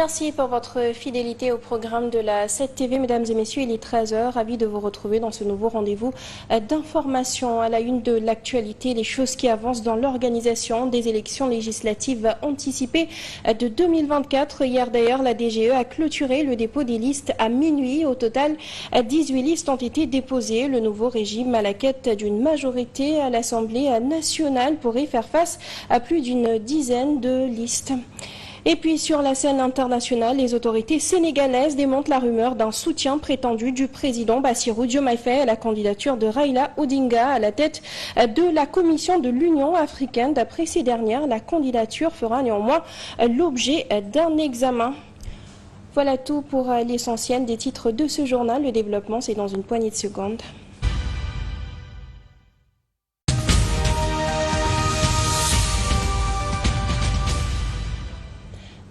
Merci pour votre fidélité au programme de la 7TV. Mesdames et messieurs, il est 13h. Ravi de vous retrouver dans ce nouveau rendez-vous d'information. À la une de l'actualité, les choses qui avancent dans l'organisation des élections législatives anticipées de 2024. Hier d'ailleurs, la DGE a clôturé le dépôt des listes à minuit. Au total, 18 listes ont été déposées. Le nouveau régime à la quête d'une majorité à l'Assemblée nationale pourrait faire face à plus d'une dizaine de listes. Et puis sur la scène internationale, les autorités sénégalaises démontent la rumeur d'un soutien prétendu du président Bassirou Diomaye Faye à la candidature de Raila Odinga à la tête de la Commission de l'Union africaine. D'après ces dernières, la candidature fera néanmoins l'objet d'un examen. Voilà tout pour l'essentiel des titres de ce journal. Le développement, c'est dans une poignée de secondes.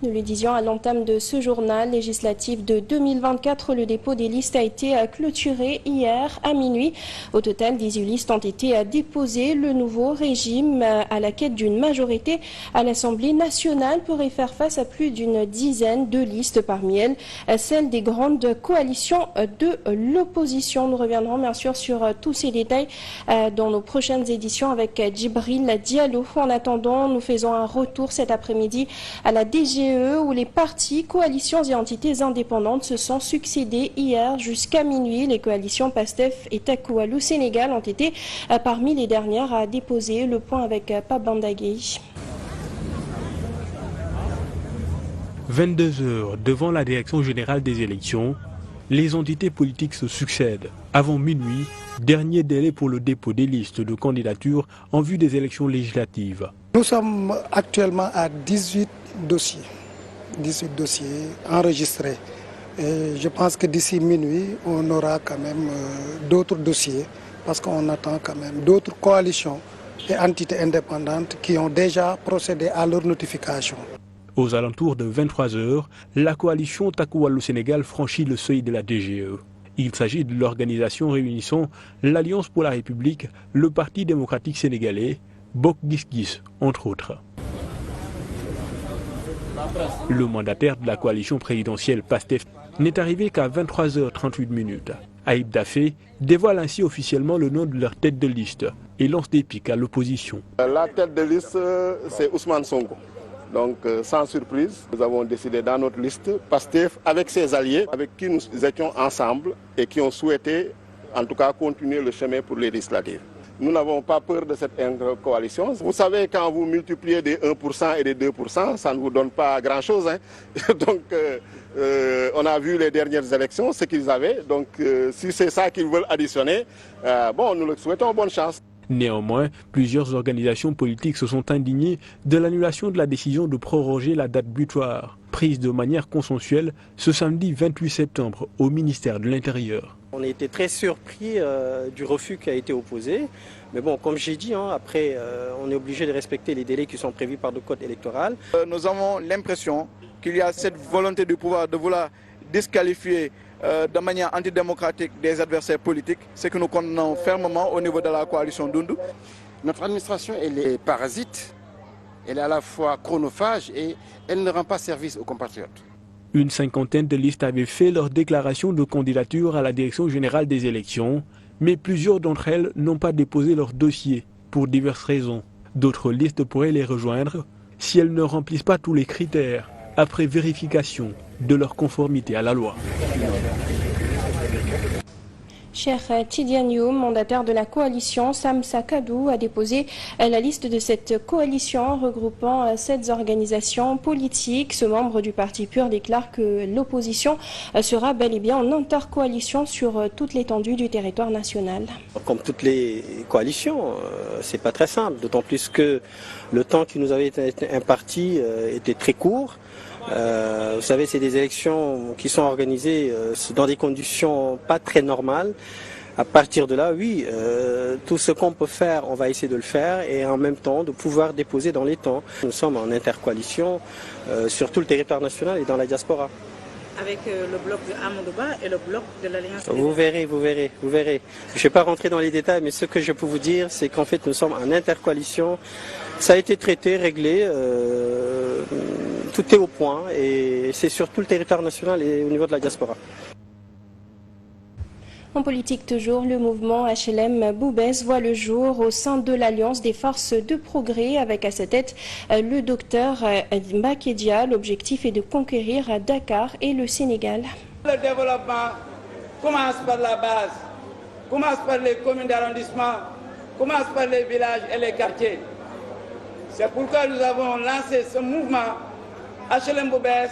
Nous le disions à l'entame de ce journal législatif de 2024, le dépôt des listes a été clôturé hier à minuit. Au total, 18 listes ont été déposées. Le nouveau régime à la quête d'une majorité à l'Assemblée nationale pourrait faire face à plus d'une dizaine de listes, parmi elles celles des grandes coalitions de l'opposition. Nous reviendrons bien sûr sur tous ces détails dans nos prochaines éditions avec Djibril Diallo. En attendant, nous faisons un retour cet après-midi à la DGE où les partis, coalitions et entités indépendantes se sont succédés hier jusqu'à minuit. Les coalitions PASTEF et Takoualou Sénégal ont été parmi les dernières à déposer. Le point avec Pape Bandagui. 22 heures devant la direction générale des élections, les entités politiques se succèdent. Avant minuit, dernier délai pour le dépôt des listes de candidatures en vue des élections législatives. Nous sommes actuellement à 18 dossiers enregistrés. Et je pense que d'ici minuit, on aura quand même d'autres dossiers parce qu'on attend quand même d'autres coalitions et entités indépendantes qui ont déjà procédé à leur notification. Aux alentours de 23 heures, la coalition Takoualou Sénégal franchit le seuil de la DGE. Il s'agit de l'organisation réunissant l'Alliance pour la République, le Parti démocratique sénégalais, Bok Gis Gis, entre autres. Le mandataire de la coalition présidentielle PASTEF n'est arrivé qu'à 23h38. Aïb Dafé dévoile ainsi officiellement le nom de leur tête de liste et lance des piques à l'opposition. La tête de liste, c'est Ousmane Sonko. Donc, sans surprise, nous avons décidé dans notre liste PASTEF avec ses alliés, avec qui nous étions ensemble et qui ont souhaité, en tout cas, continuer le chemin pour les législatives. Nous n'avons pas peur de cette intercoalition. Vous savez, quand vous multipliez des 1% et des 2%, ça ne vous donne pas grand-chose. Donc, on a vu les dernières élections, ce qu'ils avaient. Donc, si c'est ça qu'ils veulent additionner, nous leur souhaitons bonne chance. Néanmoins, plusieurs organisations politiques se sont indignées de l'annulation de la décision de proroger la date butoir, prise de manière consensuelle ce samedi 28 septembre au ministère de l'Intérieur. On a été très surpris du refus qui a été opposé. Mais bon, comme j'ai dit, après, on est obligé de respecter les délais qui sont prévus par le code électoral. Nous avons l'impression qu'il y a cette volonté du pouvoir de vouloir disqualifier de manière antidémocratique des adversaires politiques, ce que nous condamnons fermement au niveau de la coalition Dundu. Notre administration, elle est parasite, elle est à la fois chronophage et elle ne rend pas service aux compatriotes. Une cinquantaine de listes avaient fait leur déclaration de candidature à la direction générale des élections, mais plusieurs d'entre elles n'ont pas déposé leur dossier pour diverses raisons. D'autres listes pourraient les rejoindre si elles ne remplissent pas tous les critères après vérification de leur conformité à la loi. Cher Tidiane Youm, mandataire de la coalition Sam Sakadou, a déposé la liste de cette coalition regroupant 7 organisations politiques. Ce membre du Parti PUR déclare que l'opposition sera bel et bien en intercoalition sur toute l'étendue du territoire national. Comme toutes les coalitions, c'est pas très simple, d'autant plus que le temps qui nous avait été imparti était très court. Vous savez, c'est des élections qui sont organisées dans des conditions pas très normales. À partir de là, oui, tout ce qu'on peut faire, on va essayer de le faire et en même temps de pouvoir déposer dans les temps. Nous sommes en intercoalition sur tout le territoire national et dans la diaspora. Avec le bloc de Amadouba et le bloc de l'Alliance. Vous verrez. Je ne vais pas rentrer dans les détails, mais ce que je peux vous dire, c'est qu'en fait, nous sommes en intercoalition. Ça a été traité, réglé. tout est au point et c'est sur tout le territoire national et au niveau de la diaspora. En politique toujours, le mouvement HLM Boubès voit le jour au sein de l'Alliance des forces de progrès avec à sa tête le docteur Makedia. L'objectif est de conquérir Dakar et le Sénégal. Le développement commence par la base, commence par les communes d'arrondissement, commence par les villages et les quartiers. C'est pourquoi nous avons lancé ce mouvement HLM Boubès.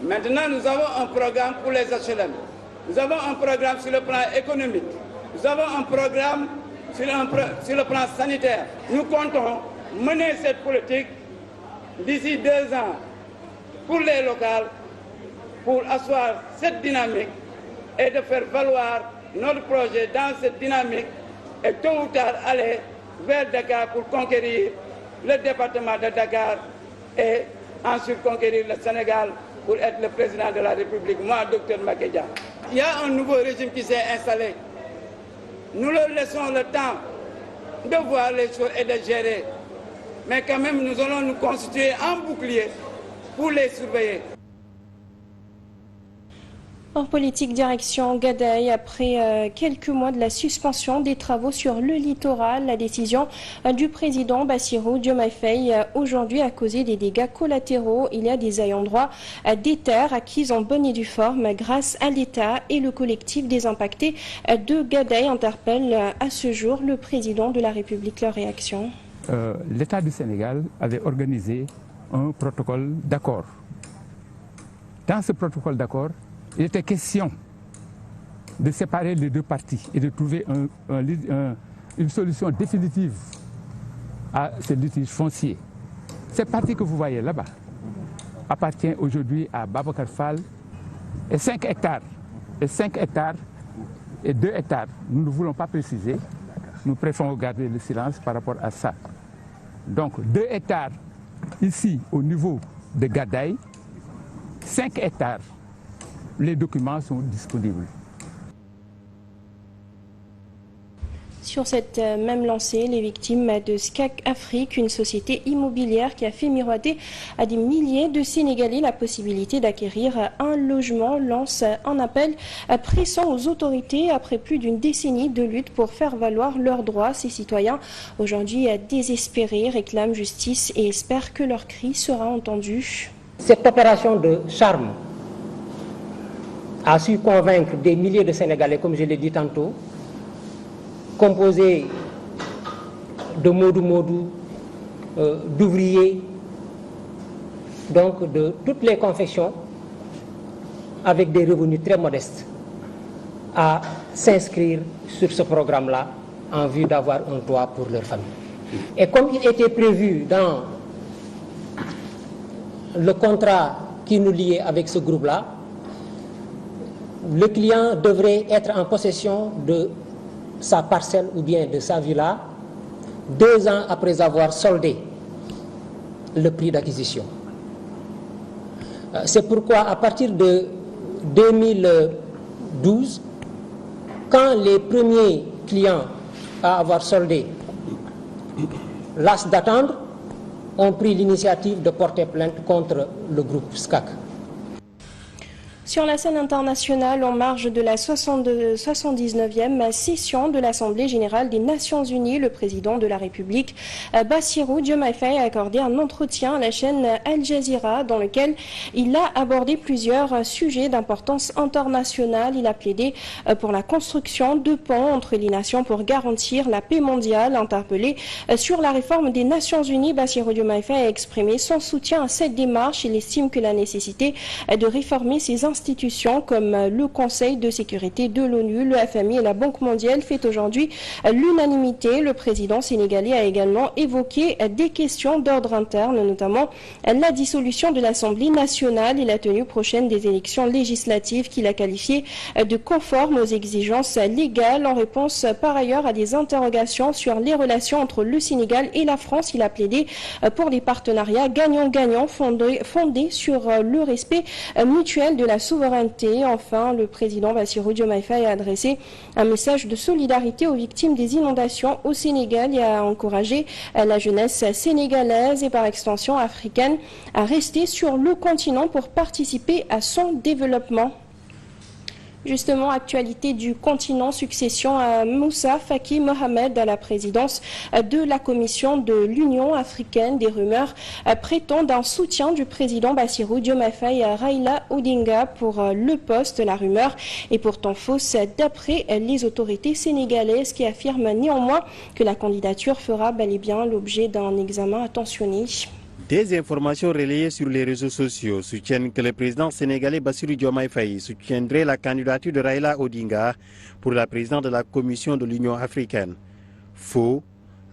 Maintenant, nous avons un programme pour les HLM. Nous avons un programme sur le plan économique. Nous avons un programme sur le plan sanitaire. Nous comptons mener cette politique d'ici 2 ans pour les locales, pour asseoir cette dynamique et de faire valoir notre projet dans cette dynamique et tôt ou tard aller vers Dakar pour conquérir le département de Dakar et ensuite conquérir le Sénégal pour être le président de la République, moi, docteur Makedia. Il y a un nouveau régime qui s'est installé. Nous leur laissons le temps de voir les choses et de gérer. Mais quand même, nous allons nous constituer en bouclier pour les surveiller. En politique, direction Gadaye, après quelques mois de la suspension des travaux sur le littoral, la décision du président Bassirou Diomaye Faye aujourd'hui a causé des dégâts collatéraux. Il y a des ayants droit des terres acquises en bonne et due forme grâce à l'État et le collectif des impactés de Gadaye interpelle à ce jour le président de la République. Leur réaction. L'État du Sénégal avait organisé un protocole d'accord. Dans ce protocole d'accord, il était question de séparer les deux parties et de trouver une solution définitive à ce litige foncier. Cette partie que vous voyez là-bas appartient aujourd'hui à Babacar Fall et 5 hectares. Et 5 hectares et 2 hectares, nous ne voulons pas préciser, nous préférons garder le silence par rapport à ça. Donc 2 hectares ici au niveau de Gadaye, 5 hectares. Les documents sont disponibles. Sur cette même lancée, les victimes de SCAC Afrique, une société immobilière qui a fait miroiter à des milliers de Sénégalais la possibilité d'acquérir un logement, lance un appel pressant aux autorités après plus d'une décennie de lutte pour faire valoir leurs droits. Ces citoyens, aujourd'hui désespérés, réclament justice et espèrent que leur cri sera entendu. Cette opération de charme a su convaincre des milliers de Sénégalais, comme je l'ai dit tantôt, composés de modou-modou, d'ouvriers, donc de toutes les confessions, avec des revenus très modestes, à s'inscrire sur ce programme-là en vue d'avoir un toit pour leur famille. Et comme il était prévu dans le contrat qui nous liait avec ce groupe-là, le client devrait être en possession de sa parcelle ou bien de sa villa 2 ans après avoir soldé le prix d'acquisition. C'est pourquoi à partir de 2012, quand les premiers clients à avoir soldé las d'attendre ont pris l'initiative de porter plainte contre le groupe SCAC. Sur la scène internationale, en marge de la 79e session de l'Assemblée générale des Nations unies, le président de la République, Bassirou Diomaye Faye, a accordé un entretien à la chaîne Al Jazeera dans lequel il a abordé plusieurs sujets d'importance internationale. Il a plaidé pour la construction de ponts entre les nations pour garantir la paix mondiale. Interpellé sur la réforme des Nations unies, Bassirou Diomaye Faye a exprimé son soutien à cette démarche. Il estime que la nécessité de réformer ces institutions comme le Conseil de sécurité de l'ONU, le FMI et la Banque mondiale fait aujourd'hui l'unanimité. Le président sénégalais a également évoqué des questions d'ordre interne, notamment la dissolution de l'Assemblée nationale et la tenue prochaine des élections législatives qu'il a qualifiées de conformes aux exigences légales. En réponse par ailleurs à des interrogations sur les relations entre le Sénégal et la France, il a plaidé pour des partenariats gagnant-gagnant fondés sur le respect mutuel de la souveraineté. Enfin, le président Bassirou Diomaye Faye a adressé un message de solidarité aux victimes des inondations au Sénégal et a encouragé la jeunesse sénégalaise et par extension africaine à rester sur le continent pour participer à son développement. Justement, actualité du continent, succession à Moussa Faki Mohamed à la présidence de la Commission de l'Union africaine. Des rumeurs prétendent un soutien du président Bassirou Diomaye Faye à Raila Odinga pour le poste. La rumeur est pourtant fausse d'après les autorités sénégalaises qui affirment néanmoins que la candidature fera bel et bien l'objet d'un examen attentionné. Des informations relayées sur les réseaux sociaux soutiennent que le président sénégalais Bassirou Diomaye Faye soutiendrait la candidature de Raila Odinga pour la présidence de la Commission de l'Union africaine. Faux.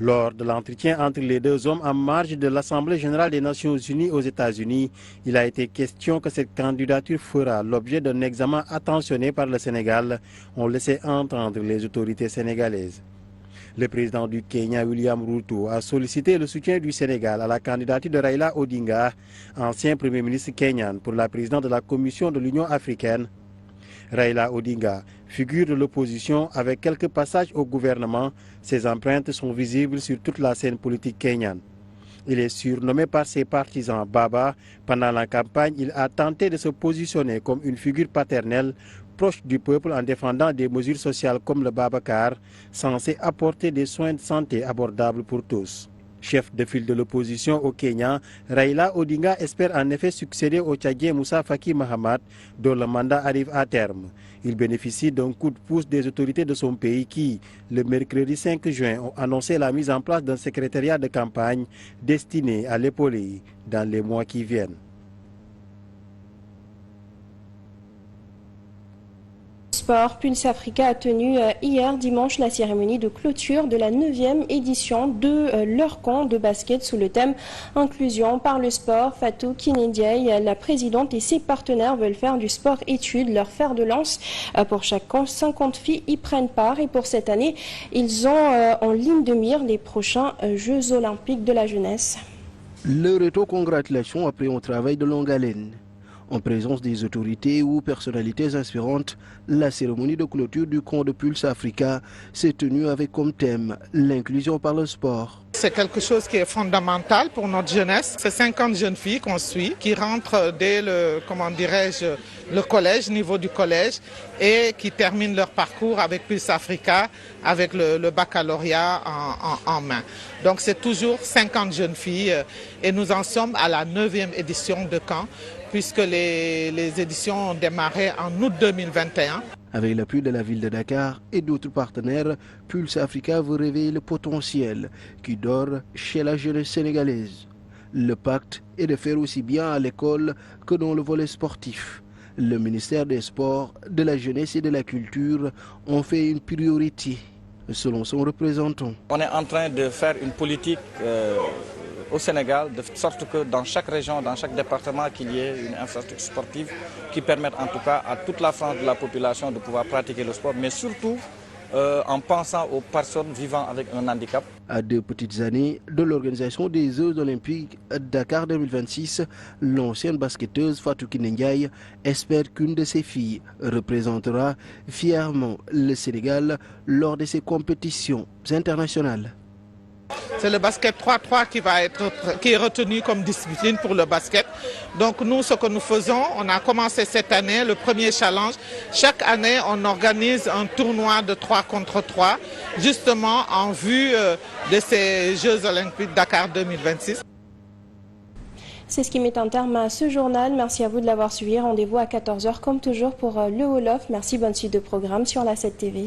Lors de l'entretien entre les deux hommes en marge de l'Assemblée générale des Nations unies aux États-Unis, il a été question que cette candidature fera l'objet d'un examen attentionné par le Sénégal, ont laissé entendre les autorités sénégalaises. Le président du Kenya, William Ruto, a sollicité le soutien du Sénégal à la candidature de Raila Odinga, ancien Premier ministre kenyan, pour la présidence de la Commission de l'Union africaine. Raila Odinga, figure de l'opposition avec quelques passages au gouvernement, ses empreintes sont visibles sur toute la scène politique kenyane. Il est surnommé par ses partisans Baba. Pendant la campagne, il a tenté de se positionner comme une figure paternelle proche du peuple en défendant des mesures sociales comme le Babacar, censé apporter des soins de santé abordables pour tous. Chef de file de l'opposition au Kenya, Raila Odinga espère en effet succéder au Tchadien Moussa Faki Mahamat, dont le mandat arrive à terme. Il bénéficie d'un coup de pouce des autorités de son pays qui, le mercredi 5 juin, ont annoncé la mise en place d'un secrétariat de campagne destiné à l'épauler dans les mois qui viennent. Sport, Pulse Africa a tenu hier dimanche la cérémonie de clôture de la 9e édition de leur camp de basket sous le thème Inclusion par le sport. Fatou Kinédiaï, la présidente et ses partenaires veulent faire du sport-études leur fer de lance. Pour chaque camp, 50 filles y prennent part et pour cette année, ils ont en ligne de mire les prochains Jeux olympiques de la jeunesse. Le retour congratulations après un travail de longue haleine. En présence des autorités ou personnalités inspirantes, la cérémonie de clôture du camp de Pulse Africa s'est tenue avec comme thème l'inclusion par le sport. C'est quelque chose qui est fondamental pour notre jeunesse. C'est 50 jeunes filles qu'on suit, qui rentrent dès le, le collège, niveau du collège, et qui terminent leur parcours avec Pulse Africa, avec le baccalauréat en main. Donc c'est toujours 50 jeunes filles et nous en sommes à la 9e édition de camp, puisque les éditions ont démarré en août 2021. Avec l'appui de la ville de Dakar et d'autres partenaires, Pulse Africa veut réveiller le potentiel qui dort chez la jeunesse sénégalaise. Le pacte est de faire aussi bien à l'école que dans le volet sportif. Le ministère des Sports, de la Jeunesse et de la Culture ont fait une priorité, selon son représentant. On est en train de faire une politique au Sénégal, de sorte que dans chaque région, dans chaque département, qu'il y ait une infrastructure sportive qui permette en tout cas à toute la frange de la population de pouvoir pratiquer le sport, mais surtout en pensant aux personnes vivant avec un handicap. À 2 petites années de l'organisation des Jeux olympiques Dakar 2026, l'ancienne basketteuse Fatou Kinédiaï espère qu'une de ses filles représentera fièrement le Sénégal lors de ses compétitions internationales. C'est le basket 3-3 qui est retenu comme discipline pour le basket. Donc nous, ce que nous faisons, on a commencé cette année le premier challenge. Chaque année, on organise un tournoi de 3 contre 3, justement en vue de ces Jeux olympiques Dakar 2026. C'est ce qui met un terme à ce journal. Merci à vous de l'avoir suivi. Rendez-vous à 14h comme toujours pour le Wolof. Merci, bonne suite de programme sur la 7 TV.